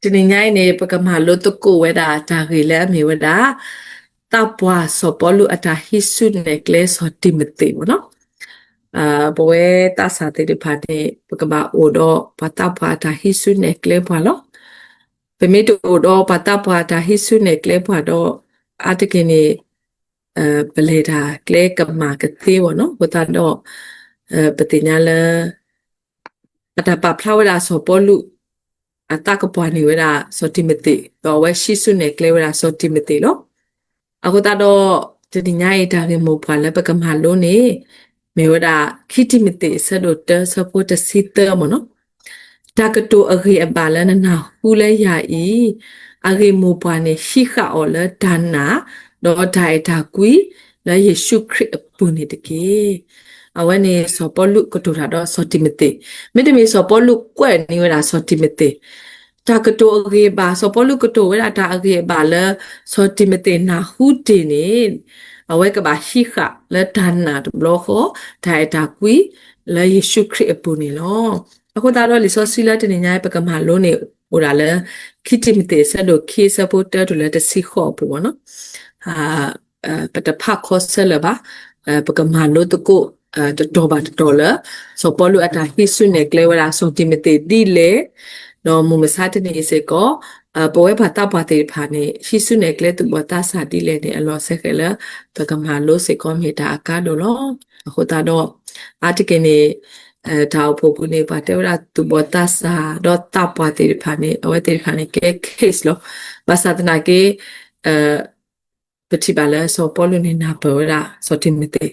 Tini nyai ne pagamalu tuku weda tahile mi weda tapwa sopolu ata hisu necklace ho timete no boe ta sa te de phate pagama odo patapwa ata hisu necklace pwa lo pemito odo patapwa ata hisu necklace pwa do atikini beleda kle kama kete wo no bota do patinya la ata pa phawada sopolu atakapwani wera sotimete do we shisu necklace wera sotimete lo ako ta do tini nyai ta ke mo phala pakamalo ne me wera khitimete sado ta support sita mo no takato agi abala na hule ya I agi mo pwane shika ola dana do dai ta kui la yesu christ puni de ke awane sopolu ko to do sotimete me de me sopolu kwe ni wera sotimete takato agi ba sopolu ko to wera ta agi ba la sotimete na huti ni awe ka ba shika la dana do bloko dai ta kui la yesu christ puni lo ako ta do li so sila tini nyai pa kama lo ne ora la kitimite sa do ki supporter to la de si kho pu no ha pa ta pha kho se la ba pa kama lo to ko to ba to la so polo ata hisu ne kle wala so timite di le no mu ma sa tini se ko po we ba ta ba te pha ne hisu ne kle tu ba ta sa di le ne a lo se ke la pa kama lo se ko mi ta aka do lo ako ta do article ne ta po pu ne pa te wala tu bota sa do ta pa te pha ne awe te pha ne ke case lo ba sa tana ke pati bala so polo ne na pa wala so timite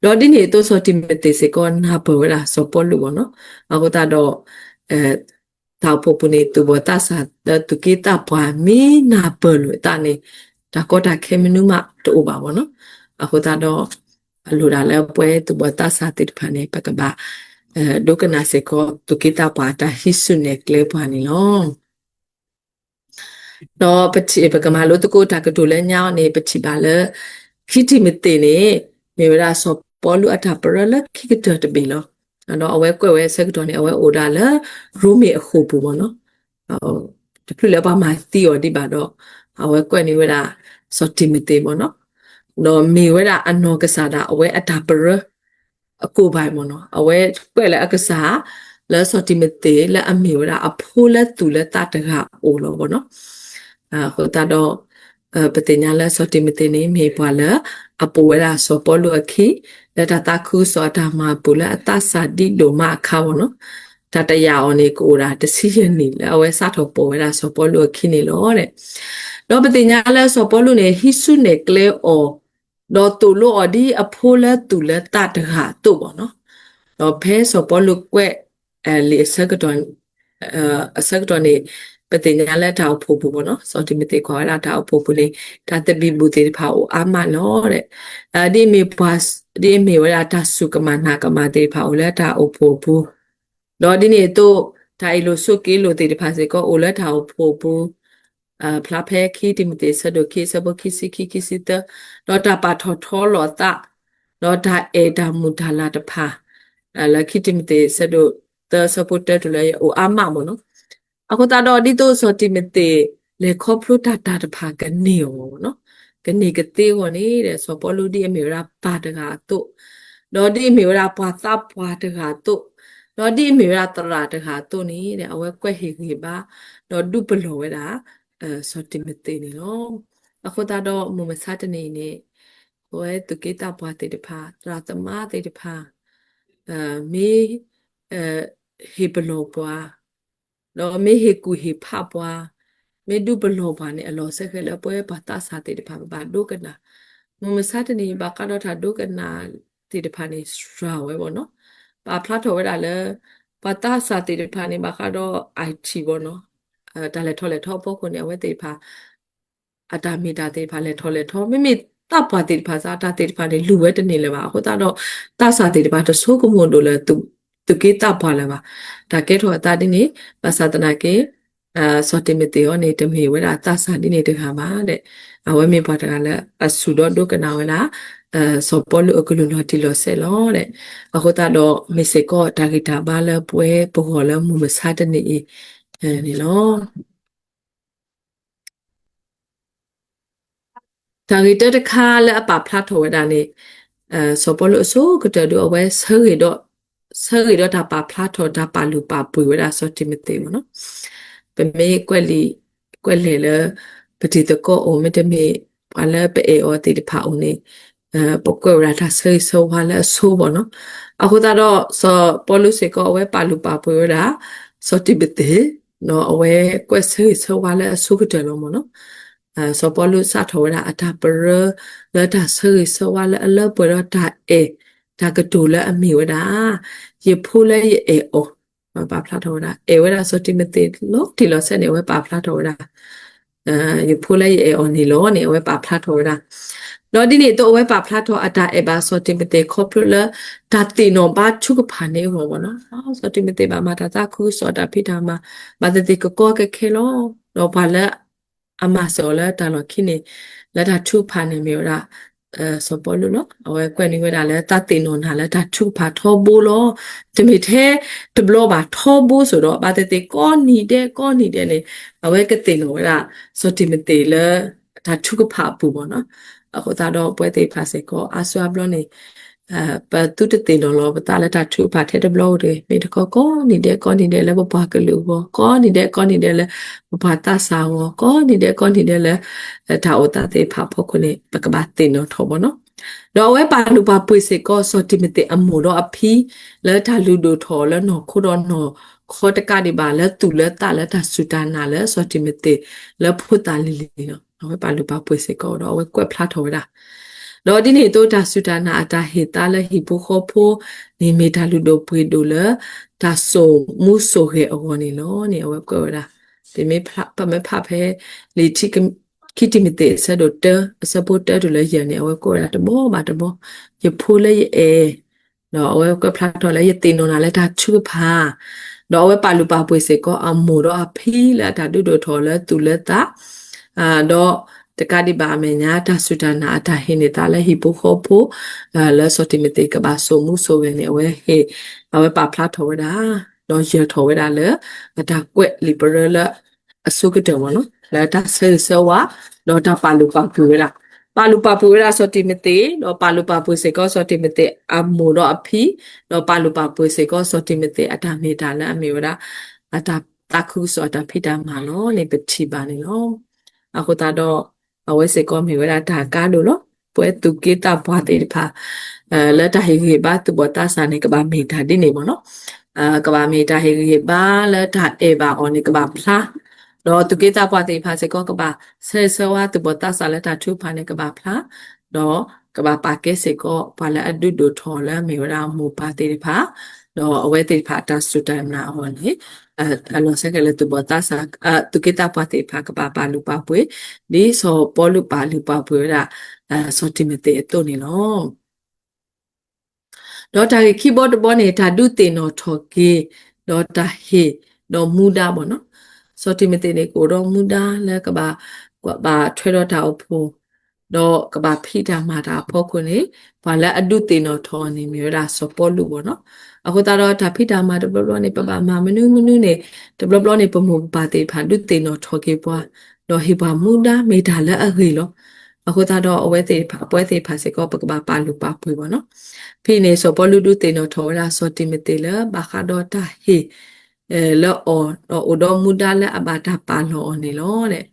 do di ne to so timite se ko na pa wala so polo no ako ta do ta po pu ne tu bota sa da tu ke ta pa mi na pa lo ta ne ta ko ta ke menu ma to ba bo no ako ta do lu da le pwe tu bota sa te pha ne pa ka ba do kana se ko tu kita pata hisu ne kle pani lo no pati pa kama lo to ko ta ka do le nya ne pati ba le khiti mete ne me wala so polu ata para la khikita te be lo no awe kwe we se ko ne awe oda la rumi a khu pu bo no te plu le ba ma ti o di ba do awe kwe ni wala so timete bo no me wala anno ka sa da awe ata paraအကိုပိုင်မနော်အဝဲကွဲ့လဲအကစားလဲစော်တီမတေလဲအမေဝရအဖိုးလဲသူလဲတတကအိုလောဘောနော်ဟိုတာတော့ပတိညာလဲစော်တီမတေနေမေပွာလဲအပိုဝရစောပေါ်လူအခီလဲတတခုစောတာမပူလဲအတစာဒီဒိုမအခါဘောနော်တတရအောင်နေကိုရာတစီရနေလဲအဝဲစတော့ပေါ်ဝရစောပေါ်လူအခီနေလို့တဲ့တော့ပတိညာလဲစောပေါ်လူနေဟိဆုနေကလေအောတော့တူလို့အဒီအဖိုးလဲသူလဲတတကတော့ဘောနော်တော့ဖဲဆိုပေါ်လို့ကွဲ့လေစကတော့အစကတော့နေပတိညာလက်တောက်ဖို့ဘူးဘောနော်စောတိမတိခေါ်လာတောက်ဖို့ဘူးလေဒါတပိဘူးတေဖာအိုအာမလောတဲ့ဒီမေပတ်ဒီမေဝရတာစုကမနာကမတေဖာအိုလက်တာအိုဖို့ဘူးတော့ဒီနေတော့တိုင်လို့စုကီလို့တေဖာစေကောအိုလက်တာအိုဖို့ဘူးဖလာဖဲခီတိမတေဆဒိုခီဆဘခီစီတတော့တာပါထောထောလောတာတော့ဒါအေဒါမူဒါလာတဖာla kitimite sedo the supporter to le o ama mo no ako ta do di to so timite le khoplo data ta pha ka ne yo no ka ne ka te wo ni de so polo di me ra pa ta ga to do di me ra pa ta pwa ta ga to do di me ra tra ta ga to ni de awe kwet he ki ba do du plo we da so timite ni no ako ta do mo ma sa ta ni ne we tu ke ta pwa te de pha tra ta ma te de pha me he belo bwa no me he ku he pha bwa me du belo bwa ne alo se ke le pwe ba ta sa te de pha ba do kana mo me sa te ni ba ka do tha do kana te de pha ni stra we bo no ba phla tho we da le ba ta sa te de pha ni ba ka do IT bo no ta le tho po ko ne we te pha ata me ta te pha le tho meတာပါတိဖာစာတာတိဖာနေလူဝဲတနေလဲပါဟိုတာတော့တာစာတိဖာတဆိုးကမွန်တို့လဲသူကေတာပါလဲပါဒါကဲတော့တာဒီနေပါစာတနာကေစောတိမတေယောနေတမေဝဲတာတာစာဒီနေတခါပါတဲ့အဝဲမေပါတကလဲအဆူတော့ဒုကနာဝဲလာစောပေါ်လူအကလူလော်တီလော်ဆဲလောတဲ့အခုတာတော့မေစေကောတာဂီတာပါလဲပွဲပေါ်လဲမူမစားတဲ့နေနေလော tarita de kala apa plato wedani so polo so kete do we seri do ta pa plato ta pa lu pa pu weda so timete mo no pe me kweli le peti to ko o me te me ala pe e o ti de pa o ne po ko ra ta seri so wala so bo no ako ta do so polo se ko we pa lu pa pu weda so timete no we kwe seri so wala so kete lo mo no so polo sa tho ra ata per la ta seri so wala ala pu ra ta e ta ka to la a mi weda ye phu la ye e o pa pla tho ra e weda so timete lo ti lo se ne we pa pla tho ra ye phu la ye e o ni lo ne we pa pla tho ra lo di ni to we pa pla tho ata e ba so timete corporate ta ti no ba chu ka pha ne ho bo no so timete ba ma ta ta khu so ta phi ta ma ba te ko ke khe lo lo ba la ama so la ta lo khi ne la ta chu pha ne mi ra so polo no awe kwani weda le ta tin no na le ta chu pha tho bo lo de mi the de blo ba tho bo so do ba te ko ni de ne awe ke tin no weda so ti mi te le ta chu ka pha bu bo no ako ta do pwe te pha se ko aswa blo ne pa tu te tin no lo ta le ta chu pha the de blo de mi de ko ni de le bo ba ke lu bo ko ni de le bo ba ta sa wo ko ni de le ta o ta te pha pho ko ne pa ka ba tin no tho bo no do we pa lu pa pwe se ko so ti mi te amo do a phi le ta lu do tho le no kho do no kho ta ka di ba le tu le ta le ta su ta na le so ti mi te le phu ta li no we pa lu pa pwe se ko do we kwet phla tho da do di ni to ta su ta na ata he ta le hi bo kho pho ni me ta lu do pwe do le ta so mu so he o ni lo ni we kwet da di me pha pa me pha phe li chi kitimite sa do te supporter do le yan ne awe ko ra to bo ma to bo ye pho le ye e no awe ko phla to le ye tin no na le ta chu pha no awe pa lu pa pwe se ko amo do a phi la ta do tho le tu le ta do te ka di ba me nya ta su ta na ta he ne ta le hi po kho pho le so timite ka ba so mu so we ne awe he awe pa phla tho da no ye tho we da le ta kwet liberal le a su ka de wo no la ta se se wa no ta pa lu pa pu ra pa lu pa pu ra so timite no pa lu pa pu se ko so timite amo do a phi no pa lu pa pu se ko so timite ata me ta la a me ra ata ta khu so ata phi ta ma no ne pe thi ba ne no ako ta do awe se ko me ra ta ka lo lo pwe tu ke ta bwa te pha la ta he he ba tu bo ta sa ne ka ba me ta di ne mo no ka ba me ta he he ba la ta e ba on ne ka ba phla do tu ke ta bwa te pha se ko ka ba se so wa tu bo ta sa la ta thu pha ne ka ba phla do ka ba pa ke se ko pa la adu do tho la me ra mo pa te pha do awe te pha ta su ta na on ne alo se ke le tu bo ta sa tu ke ta bwa te pha ka ba pa lu pa pwe di so po lu pa pwe ra so timete to ni no တော့ဒါ keyboard ဘောနေတာဒုတင်တော့ထော်ကေတော့ဒါဟေတော့မူဒါပေါ့နော်စောတိမတင်နေကိုတော့မူဒါလဲကဘာထွဲတော့တာဖို့တော့ကဘာဖိတာမှာတာဖို့ခွနေဘာလဲအဒုတင်တော့ထော်နေမျိုးဒါစောပေါ်လူပေါ့နော်အခုတော့ဒါဖိတာမှာဒဘလနေပပမမနုနေဒဘလနေပမှုပါတေဖာဒုတင်တော့ထော်ကေပွားတော့ဟေပါမူဒါမေတာလဲအခေလောအခုတော့အဝဲသေးအပွဲသေးဖာစေကောပကဘာပါလူပါပွေပေါ့နော်ဖိနေဆိုပေါ်လူဒုတေနော်ထောရာဆိုတိမတေလဘာခါတော့တာဟေလောအောတော့ဒမူဒါလဲအဘာတာပါလောနေလောတဲ့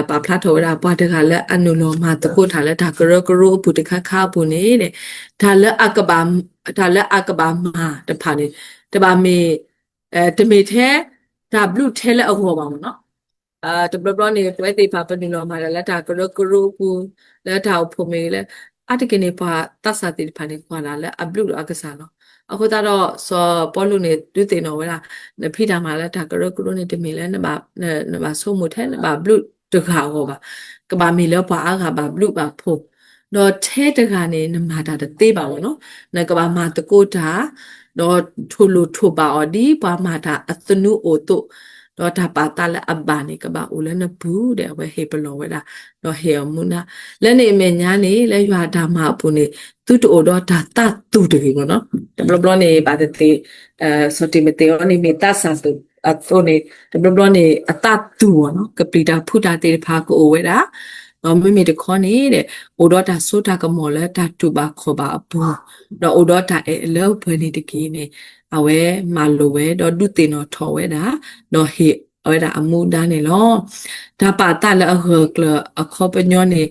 ပါဖလာထောရာပွားတကလည်းအနုလောမတကုထားလဲဒါကရကရုပုတခခပုနေတဲ့ဒါလဲအကဘာမာတဖာနေတပါမေတမေသေးဒါဘလူးထဲလဲအခေါ်ပါမနော်တဘလနေတွဲတေပါပနီလောမှာလက်တာကရကရုပူလက်တာဖို့မေလဲအတကနေပါတတ်စာတိဖာနေခွာလာလဲအဘလူအကစားနော်အခုတော့စောပေါ်လူနေဒုတေနော်ဝလားဖိတာမှာလဲဒါကရကရုနေတမီလဲနဘာဆိုမှုထဲနဘာဘလူတခါဟောပါကဘာမီလဲပါအခါဘာဘလူပါဖို့တော့ထဲတကနေနမတာတေးပါဘောနော်နကဘာမာတကိုတာတော့ထိုလိုထိုပါအော်ဒီပါမာတာအသနုအိုတုတော့ဒါပါတာလဲအဘာနေကဘာဦးလဲနဘူးတဲ့ဝဲဟေပလောဝဲတာတော့ဟေမူနာလဲနေမညာနေလဲရွာဒါမပူနေသူတို့တော့ဒါတတူတကြီးပေါ့နော်ဘလဘလနေပါတဲ့စောတိမတေောနေမီတဆာတူအတိုနေဘလဘလနေအတတူပေါ့နော်ကပလီတာဖူတာတေဖာကိုဝဲတာ နော်မိမိတခေါနေတဲ့အိုတော့တာဆိုတာကမော်လဲတာတူပါခေါ်ပါဘူးတော့အိုတော့တာအဲလောဘွေနေတကီနေအဝဲမလိုဝဲတော့ဒုတင်တော့ထော်ဝဲတာတော့ဟေဝဲတာအမှုဒါနေလောဒါပါတာလဲအဟကလအခေါ်ပညောနေ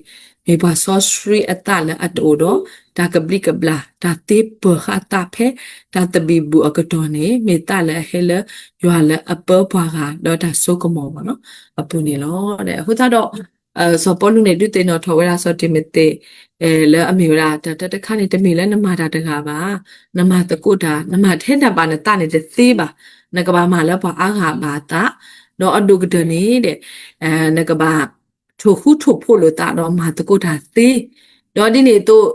မေပါဆော့စရီအတာလဲအတိုတော့ဒါကပလီကဘလာဒါတေပခါတာဖဲဒါတဘီဘူအကတော်နေမေတာလဲဟဲလဲရွာလဲအပေါ်ပွားကတော့ဒါဆိုကမောပေါ့နော်အပူနေလောတဲ့ဟိုတော့ဆောပေါ်လူနေတူတင်တော့ထော်ဝဲတာဆောတိမတေလဲအမီရာတခါနေတမီလဲနမတာတကားပါနမတကုတာနမထဲတာပါနဲ့တနေတဲ့သေးပါနကဘာမှာလဲပွားအားဟာပါတာတော့အဒုကတနေတဲ့နကဘာထိုခုထိုဖို့လို့တာတော့မာတကုတာသေးတော့ဒီနေတော့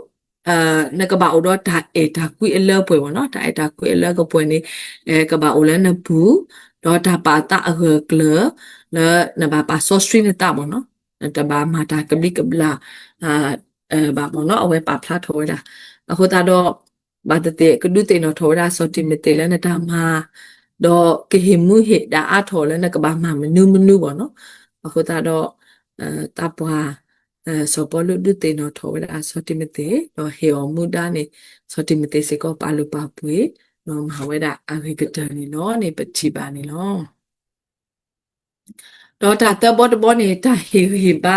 နကဘာအိုတော့ဒါဒါကွေအလောပွဲပေါ့နော်ဒါကွေအလောကပွဲနေကဘာအိုလဲနဘူးတော့ဒါပါတာအဟကလလဲနဘာပါဆော့စထရီနေတာပေါ့နော်တဘာမာတာကဘလီကဘလာဘာပေါ့နော်အဝဲပါဖလာထော်တာအခုတော့ဘာတတဲ့ကဒုတေနော်ထော်တာစောတိမတေလဲနတာမာတော့ကဟိမှုဟိဒါအထော်လဲနကဘာမာမနုပေါ့နော်အခုတော့တပွားစောပေါ်လူဒုတေနော်ထော်တာစောတိမတေတော့ဟေော်မှုဒါနေစောတိမတေစေကောပါလူပါပွေနော်မဝဲတာအဝိကတနီနော်နေပချိပါနေလောတော့တာတဘောနေတာဟေပါ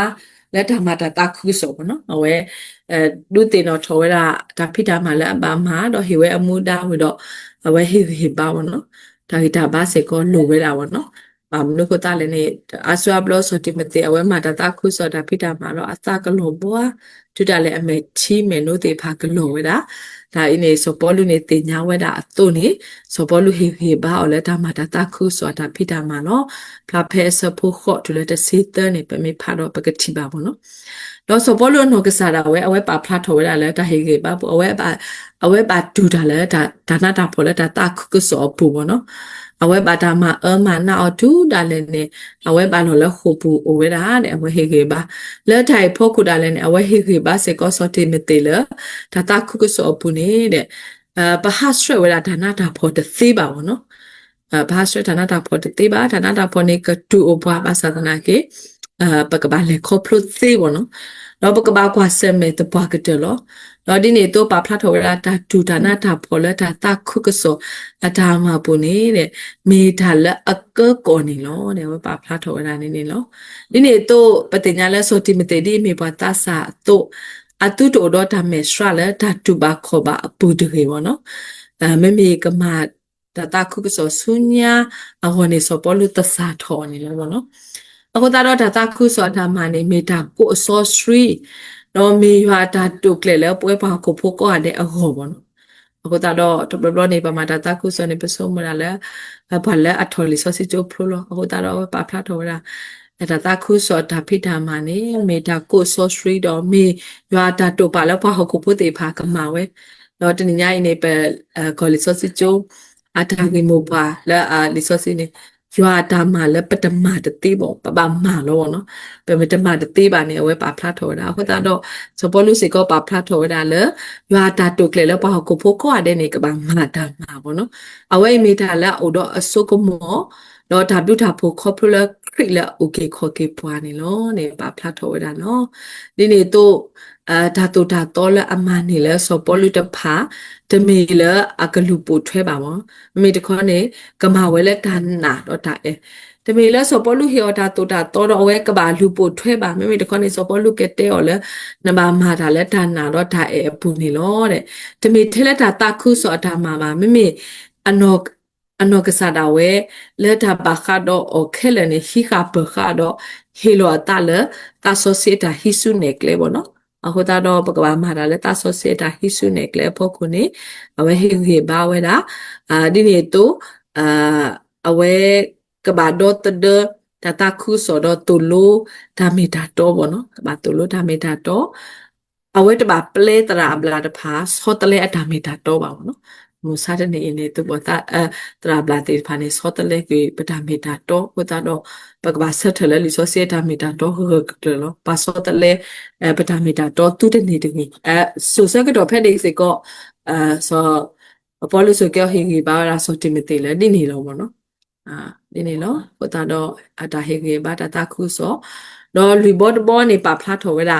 လက်ထမှာတာခုဆိုပေါ့နော်အဝဲဒုတင်တော့ထော်ဝဲတာဒါဖိတာမှာလည်းအပါမှာတော့ဟေဝဲအမှုတာဝဲတော့အဝဲဟေပါပေါ့နော်ဒါဂီတာဘာစေကောလိုဝဲတာပေါ့နော်မနုကတာလည်းနေအဆွာဘလောဆိုတိမတေအဝဲမှာတာခုဆိုတာဖိတာမှာတော့အသကလောဘွားတူတာလည်းအမေချီမယ်နို့တေဖာကလောဝဲတာဒါအင်းနေဆိုပေါ်လူနေတင်ညာဝဲတာအတုနေဆိုပေါ်လူဟေဘာအော်လဲဒါမှာတာခုဆိုတာဖိတာမှာနော်ဖလာဖဲဆဖို့ခေါ်တူလဲတစေတနေပမေဖာတော့ပကတိပါပေါ့နော်တော့ဆိုပေါ်လို့နော်ကစားတာဝဲအဝဲပါဖလာထော်ဝဲတာလဲတာဟေကေပါအဝဲပါဒူတာလဲဒါနာတာပေါ်လဲတာခုကစောပူပေါ့နော်အဝဲပါတာမှာမနာအတူဒါလဲနေအဝဲပါလို့လဲခုပူအဝဲတာတဲ့အဝဲဟေကေပါလဲထိုင်ဖို့ခုတာလဲနေအဝဲဟေကေပါစေကောစောတိမတေလဲတာခုကစောပူနေတဲ့ပဟာစရဝဲတာနာတာပေါ်တဲ့သေးပါပေါ့နော်ဘာစရဌာနတာပေါ်တဲ့သေးပါဌာနတာပေါ်နေကတူအဘွားပါသနာကေပကဘာလေခေါပလုသေးပေါ့နော်တော့ပကဘာကွာဆဲမဲ့တပွားကတလောတော့ဒီနေတော့ပါဖလာထော်ရတာဒူဌာနတာပေါ်လက်တာခုကစောအတားမှာပုံနေတဲ့မေထာလက်အကကောနေလောတဲ့ပါဖလာထော်ရတာနေလောဒီနေတော့ပတင်ညာလက်ဆိုတိမတေဒီမေပွားတဆာတော့အတူတော်တော့တာမေစရလက်တာတူပါခေါ်ပါအပူတူခေပေါ့နော်မမေကမတာခုကစောဆုညာအဟောနေစောပေါ်လူတဆာထော်နေလောပေါ့နော်အခုတော့တာခုဆိုတာမှနေမေတာကိုအစောစရီတော့မေရွာတာတုတ်လေလဲပွဲပါကိုဖို့ကောတဲ့အဟောပေါ့နော်အခုတော့တဘလနေပါမှာတာခုစနေပစုံမလာလဲဘာလဲအထော်လီစောစီချိုဖလိုအခုတော့ပါဖလာထော်တာတာခုဆိုတာဖိတာမှနေမေတာကိုစောစရီတော့မေရွာတာတုတ်ပါလဲဘာကိုဖို့တေဖာကမှာဝဲတော့တနင်္ဂနွေနေ့ပဲကော်လီစောစီချိုအတာဂီမိုပါလဲလီစောစီနေရွာတာမှာလည်းပတမတသေးပေါ့ပပမှာလို့နော်ပတမတသေးပါနေအဝဲပါဖလာထော်တာဟုတ်တော့စပေါ်လူစီကောပါဖလာထော်တာလေရွာတာတုတ်လေပေါ့ကိုဖို့ခွာတဲ့နေကပါမှာတာမှာပေါ့နော်အဝဲမိတာလည်းအိုတော့အစုကမောတော့ဒါပြုတာဖို့ခေါ်ဖလခရလက်โอเคခေါ်ကေပွားနေလို့နေပါဖလာထော်တာနော်ဒီနေတော့ဒါတော့လည်းအမနေလဲစပေါ်လူတဖာတမေလအကလူပို့ထွဲပါမောမေတခေါနေကမာဝဲလက်ဒါနာတော့ဒါတမေလစပေါ်လူဟေတာတော့အဝဲကဘာလူပို့ထွဲပါမေတခေါနေစပေါ်လူကတဲ့ော်လဲနဘာမာတာလဲဒါနာတော့ဒါအပူနေလို့တဲ့တမေထဲလက်တာခုဆိုဒါမှာပါမေအနောကစားတာဝဲလက်တာပါခါတော့โอเคလည်းနေဟိခါပခါတော့ဟေလိုတာလဲတာဆိုစီတာဟိစုနေကလေးပေါ့နော်အခုတော့ပကဘာမှာလည်းတာဆိုစီတာဟိစုနေကလေးဖို့ခုနေအဝဲဟေဘာဝဲတာဒီနေတော့အဝဲကဘာတော့တာခုဆိုတော့တူလို့ဒါမီတာတော့ပေါ့နော်ကဘာတူလို့ဒါမီတာတော့အဝဲတပါပလဲတရာဘလာတဖာဆောတလဲအဒါမီတာတော့ပါပေါ့နော်မူစားတဲ့နေတူပေါ်တာတရာဘလာတေဖာနေဆောတလဲကိုပဒါမီတာတော့ဟိုတော့ပကဘာဆက်ထလဲလီဆိုစီဒါမီတာတော့ဟိုကလောပါဆောတလဲပဒါမီတာတော့တူတဲ့နေတူဆိုစကတော့ဖက်နေစေကောဆိုအပေါ်လို့ဆိုကြောဟီဘာရာဆိုတီမီတီလဲဒီနေလောပေါ့နော် ဒီနေနော်ကိုတာတော့အတာဟေကေဘာတာတာခုစောတော့လူဘောတဘောနေပါဖလားထော်ဝဲတာ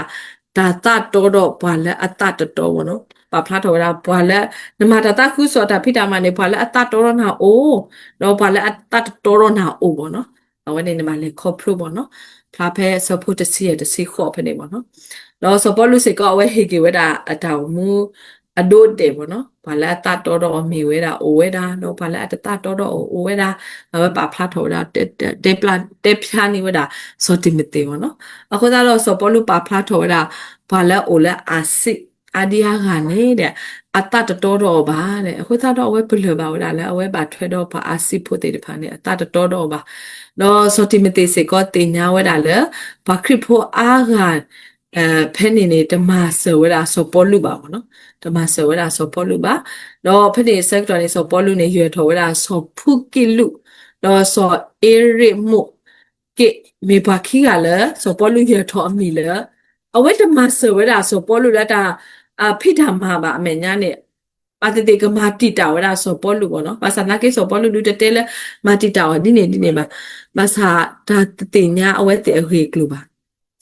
ဒါတတော်တော့ဘာလဲအတတတော်ဘောနော်ပါဖလားထော်ဝဲတာဘာလဲနမတာတာခုစောတာဖိတာမနေဘာလဲအတတော်တော့နာအိုးတော့ဘာလဲအတတော်တော့နာအိုးဘောနော်အဝဲနေနမလေခေါ်ဖလို့ဘောနော်ဖလားဖဲစဖို့တစီရတစီခေါ်ဖနေဘောနော်တော့စပေါ်လူစိကောအဝဲဟေကေဝဲတာအတောင်မူအဒိုတေဘောနော်ဘာလဲအတတော်တော့အမီဝဲတာအိုဝဲတာတော့ဘာလဲအတတော်တော့အိုဝဲတာပါဖလားထော်တာတေပလာတေဖျားနေဝဒါစောတိမတေဘောနော်အခုသာတော့စောပေါ်လူပါဖလားထော်တာဘာလဲအိုလဲအာစစ်အဒီယာကနဲ့တဲ့အတတတော်တော့ပါတဲ့အခုသာတော့အဝဲဘလပါဝဒါလဲအဝဲပါထွဲတော့ပါအာစစ်ဖို့တေတဖာနဲ့အတတတော်တော့ပါတော့စောတိမတေစေကောတင်ညာဝဒါလဲဘာခရစ်ဖို့အာကဖဲနေနေဓမ္မဆောဝဒါစောပေါ်လူပါဘောနော်ဓမ္မဆောဝဒါစောပေါ်လူပါတော့ဖဲနေဆက်တော်နေစောပေါ်လူနေရွယ်ထော်ဝဒါစောဖုကိလူတော့စောအေရိမှုကေမေဘာခီကလည်းစောပေါ်လူရထောအမီလေအဝဲတမဆောဝဲတာစောပေါ်လူလက်တာဖိဓမ္မာပါအမေညာနဲ့ပါတတေကမာတိတာဝဲတာစောပေါ်လူပေါ့နော်ပါစနာကေစောပေါ်လူလူတဲလဲမာတိတာဝဒီနေပါပါစာဒါတေညာအဝဲတေအဟေကလူပါ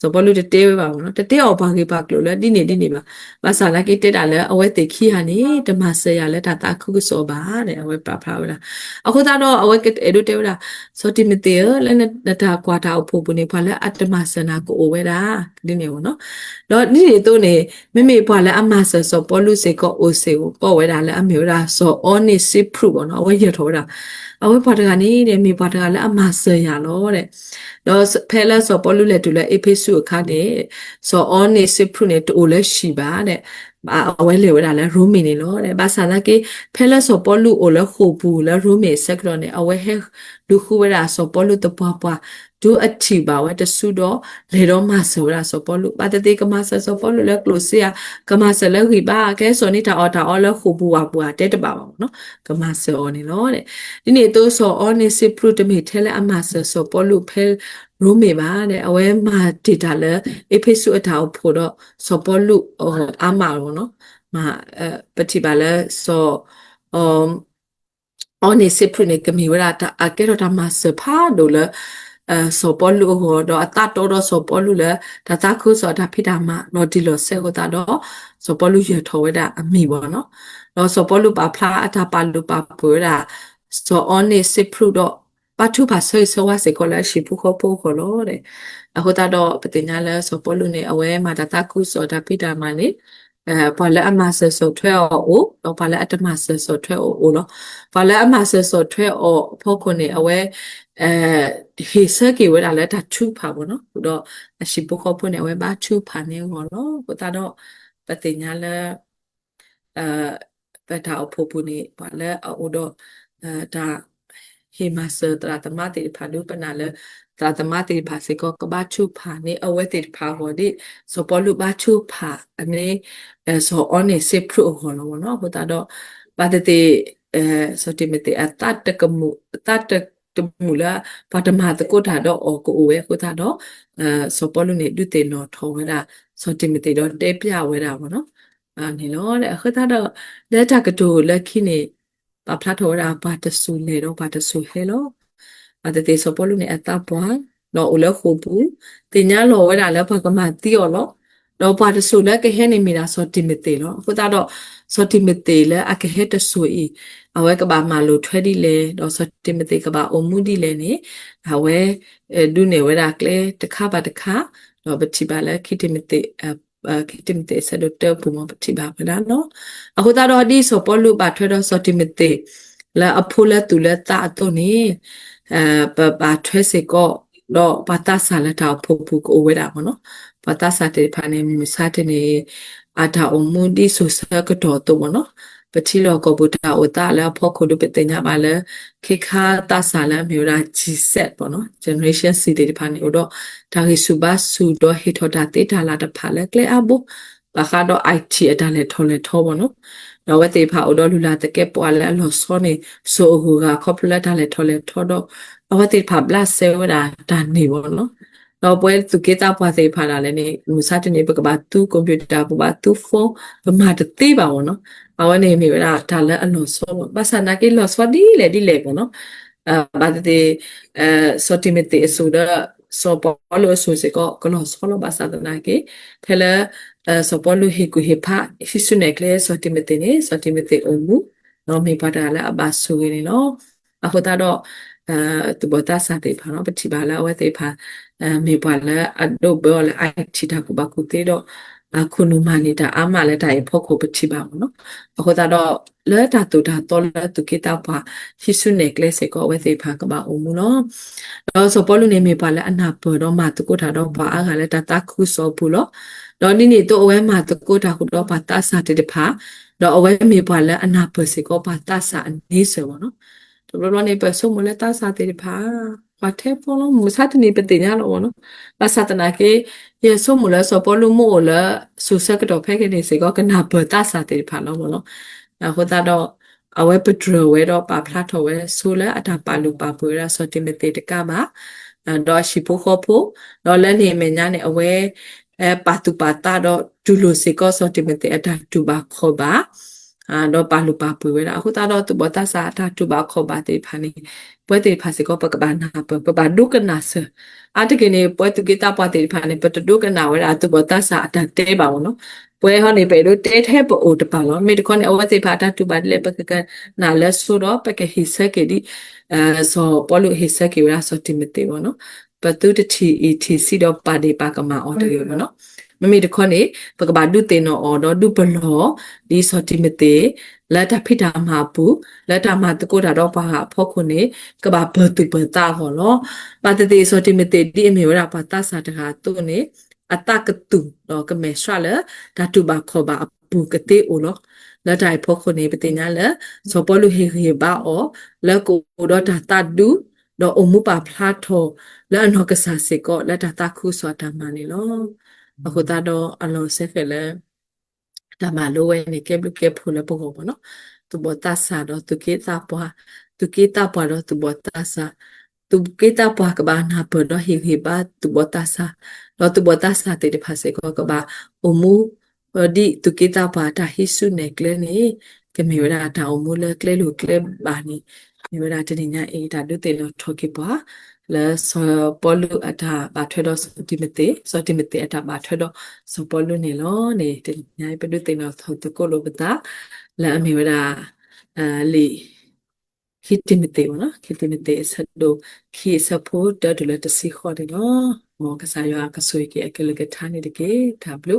စောပေါ်လူတဲပါဘောနော်တဲအော်ဘာကေပါကလူလဲဒီနေပါပါစာနာကေတဲတာလဲအဝဲတေခီဟာနေဓမ္မဆောရလဲဒါတာခုစောပါတဲ့အဝဲပါဖာဝဲတာအခုတော့အဝဲကေအဲ့တို့တဲဝဲတာစောတိမတေလဲနေတာကွာတာအဖို့ပုနေဖာလဲအတ္တမဆနာကိုအိုဝဲတာဒီနေဘောနော်တော့ဒီနေတို့နေမေဖာလဲအမဆစောပေါ်လူစေကောအိုစေကိုပေါ်ဝဲတာလဲအမေဝဲတာစောအောနိစိဖရုဘောနော်အဝဲရထောတာအဝဲပါတကနေနေမေပါတကလဲအမဆရလောတဲ့တော့ဖဲလဲစောပေါ်လူလဲတူလဲအေဖေစုအခါတဲ့စောအောနိစိဖရုနေတူလဲရှိပါတဲ့အဝဲလေဝဲတာလဲရိုးမီနေလို့တဲ့ဘာသာလာကေဖဲလဲစောပေါ်လူအိုလဲခိုဘူးလဲရိုးမီဆက်ကတော့နေအဝဲဟဲလူခုဝဲတာစောပေါ်လူတပွားပွားဒူအတီပါဝဲတဆူတော့လေတော့မဆောရာစောပေါ်လူပါတတေကမဆစောပေါ်လူလဲကလိုစီယာကမဆလဲခိပါကဲစောနေတာအော်တာအော်လဲခိုဘူးဝါပွားတဲတပါပါနော်ကမဆောနေလို့တဲ့ဒီနေ့တော့စောအော်နေစီပရုတမီထဲလဲအမဆစောပေါ်လူဖဲရိုးမေပါတဲ့အဝဲမှာဒေတာလဲအဖေစုအထာကိုဖို့တော့စောပေါ်လူအမရောနော်မပတိပါလဲစောအော်နေစစ်ဖရနေကမီဝရတာအကဲတော့တမဆဖာဒိုလဲစောပေါ်လူဟောတော့အတတော်တော့စောပေါ်လူလဲဒါတာခုစောတာဖိတာမနော်ဒီလိုဆက်ကိုတာတော့စောပေါ်လူရထော်ဝဲတာအမိပေါ့နော်တော့စောပေါ်လူပါဖလားအတာပါလူပါပွေတာစောအော်နေစစ်ဖရတော့ပါထုပါဆွေဆွာစေကောလာရှိဖို့ခေါ်ဖို့ခေါ်လို့တဲ့အခုတော့ပတင်ညာလဲစောပေါ်လူနေအဝဲမှာဒါတာခုစောတာဖိတာမနေဘာလဲအမဆဆောထွဲအောတော့ဘာလဲအတမဆဆောထွဲအောနော်ဘာလဲအမဆဆောထွဲအောဖို့ခုနေအဝဲဟေစကေဝဲလာလဲတချူဖာဘောနော်တော့အရှိပုခောဖွနေအဝဲဘာချူဖာနေဘောနော်ကိုတာတော့ပတင်ညာလဲပတာအဖို့ပုနေဘာလဲအောတော့ဒါဟေမဆတရာတမတိဖာလူပနာလဲตราตมาติภาสิก็กบาชุผานี่เอาไว้ติภาหัวดิสปอลุบาชุผาอันนี้สออนี่สิพรุหัวเนาะเนาะพุตาดปาตติสติมติอัตตะกมุตัตตะมุละปาตมาตะโกดาดอโกโอเวพุตาดสปอลุนี่ดุเตนอทอวะดาสติมติดอเตปยาเวดาบ่เนาะอันนี้เนาะအခုသာတော့လက်တကတူလက်ခိနေပါဖလာထောတာပါတဆူလေတော့ပါတဆူဟဲလောအတတေစပေါ်လူနေအတာပွားတော့ဦးလခုဘူးတင်ညာလောဝဲတာလဲဘာကမှတီးရောလောတော့ပါတဆူလဲကဟဲနေမိတာစောတိမတေလောအခုတော့စောတိမတေလဲအကဟဲတဆူဤအဝဲကဘာမလိုထွဲဒီလဲတော့စောတိမတေကဘာအုံမှုဒီလဲနေအဝဲဒုနေဝဲတာကလဲတခါပါတခါတော့ပတိပါလဲခိတိမတေခိတိမတေဆဒတော့ပူမပတိပါပါနော်အခုတော့ဒီစောပေါ်လူပါထွဲတော့စောတိမတေလာအဖိုးလဲတူလဲတာတော့နေပါထွဲစေကောတော့ပါတာဆာလက်တာဖို့ဖို့ကိုဝဲတာပေါ့နော်ပါတာဆာတဲ့ဖာနေမစားတဲ့နေအတာအမှုဒီဆိုစကတော့တော့ပေါ့နော်ပတိလောကဘုဒ္ဓဩတာလဲဖို့ခုလိုပတင်ညာပါလဲခေခါတာဆာလဲမျိုးရာ G7 ပေါ့နော် generation C တဲ့ဖာနေတော့ဒါကြီးစုပါစုတော့ဟီထောတာတေးတာလာတဖာလဲကလဲအဘဘာကတော့ IT အတားလဲထော်လဲထောပေါ့နော်တော့ဝတိဖာအော်တော်လူလာတကက်ပွာလဲလောစောနေဆိုဟူကခေါပလက်တာလဲထော်လဲထောတော့အဝတိဖာဘလဆေဝဒါဒါနေဘောနော်တော့ပွဲသူကေတာပွားစေဖာလာလဲနေမူစားတနေပကဘာသူကွန်ပျူတာပဘာသူဖုန်းပမာတသေးပါဘောနော်အဝနေမိဝဒါဒါလဲအလုံးစောဘာသာနာကေလောစောဒီလေဘောနော် ဘာတေစောတိမတေဆိုတော့စောပေါ်လို့ဆိုစကောကလောစကလောဘာသာနာကေဖဲလဲစောပေါ်လို့ဟေကူဟေဖာဟိဆုနေကလေစောတိမတေနေစောတိမတေအုံမူနော်မေပါတာလဲအဘာဆိုရနေနော်အခုတော့သူဘတာစာတေဖာနော်ပတိပါလာဝဲတေဖာမေပါလာအဒိုဘောလဲအိုက်ချီတာကူဘကူတေတော့အခုနုမနေတာအမလည်းတိုင်ဖို့ကိုပတိပါမနော်အခုတော့လဲတာတူတာတော်လဲသူကေတာပါဟိဆုနေကလေစေကောဝဲတေဖာကဘာအုံမူနော်တော့ဆိုပေါ်လူနေမေပါလဲအနာပေါ်တော့မတကုတာတော့ဘာအားကလည်းတခုစောဘူးလို့တော့နိနေတော့အဝဲမှာတကုတာခုတော့ဘာတဆာတေတဖာတော့အဝဲမေပါလဲအနာပေါ်စေကောဘာတဆာအနေစေဘောနော်တော့နေပစုံမလဲတဆာတေတဖာဘာထဲပေါ်လို့မူစားတနေပတိညာလို့နော်ဘာသာတနာကေယေဆုမလဲဆိုပေါ်လူမို့လဲဆူဆက်ကတော့ဖဲကနေစေကောကနာပေါ်တဆာတေတဖာလို့မလို့အခုတော့အဝဲပဒရဝဲတော့ပါဖလာတော့ဝဲဆိုလဲအတာပါလူပါပွေရဆိုတိမတေတကပါတော့ရှိဖို့ခေါ်ဖို့တော့လည်းနေမညာနဲ့အဝဲပါတူပါတာတော့ဒူလိုစေကောဆိုတိမတေအတာတူပါခေါ်ပါတော့ပါလူပါပွေဝဲတာအခုတော့သူဘတာစာအတာတူပါခေါ်ပါတေဖာနေပွဲတေဖာစေကောပကဘာနာပဘာဒုကနာစအတကနေပွဲသူကိတာပွားတေဖာနေပတဒုကနာဝဲတာသူဘတာစာအတာတဲပါဘောနော်ပွဲဟောနေပဲလို့တဲထဲပို့တပါလို့မိတခွန်အဝတ်စေဖာတာတူပါလေပကကနာလဲဆိုတော့ပကဟိစကေဒီဆိုပေါ်လို့ဟိစကေရာဆိုတိမတေဘောနော်ပတူတတီအီတီစီတော့ပါဒီပါကမာအော်တယ်ဘောနော်မမေတခွန်နေပကဘာဒုတေနော်အော်တော့ဒုဘလောဒီဆိုတိမတေလက်တဖိတာမှာပူလက်တာမှာတကိုတာတော့ပါဖောက်ခုနေကဘာဘတူပတာဟောနော်ပါတတေဆိုတိမတေဒီအမေဝရပါတာစာတကာသူနေအတကတူတော့ကမေရှာလာဒါတူပါခေါ်ပါပူကတိအိုလောလက်တိုင်ဖို့ခုနေပတင်ညာလဲစောပေါ်လူဟေဟေပါအောလက်ကိုတော့ဒါတဒူတော့အမှုပါဖလာထောလက်အနောက်ကစားစေကောလက်တာတခုဆိုတာမှနေလောအခုတော့အလောဆက်ဖဲလဲဒါမှလိုဝဲနေကဲဘလူကဲဖို့လဲပို့ပေါ့နော်သူဘတာစာတော့သူကေတာပွားတော့သူဘတာစာtu kita puah ke bana bodo hi ba tu botasa lo tu botasa te de phase ko ka ba omu di tu kita pa ta hisu ne kle ni ke me wera ta omu le kle lu kle ba ni me wera te ni nya e ta du te lo thoke pa le so polu ata ba thwe do so timete ata ba thwe do so polu ne lo ne te nya pe du te lo tho ko lo bata le me wera li khitimite wala khitimite sado khi support da dole tsi khode no mo ka sa ya ka soi ke akele ke thani de ke tablu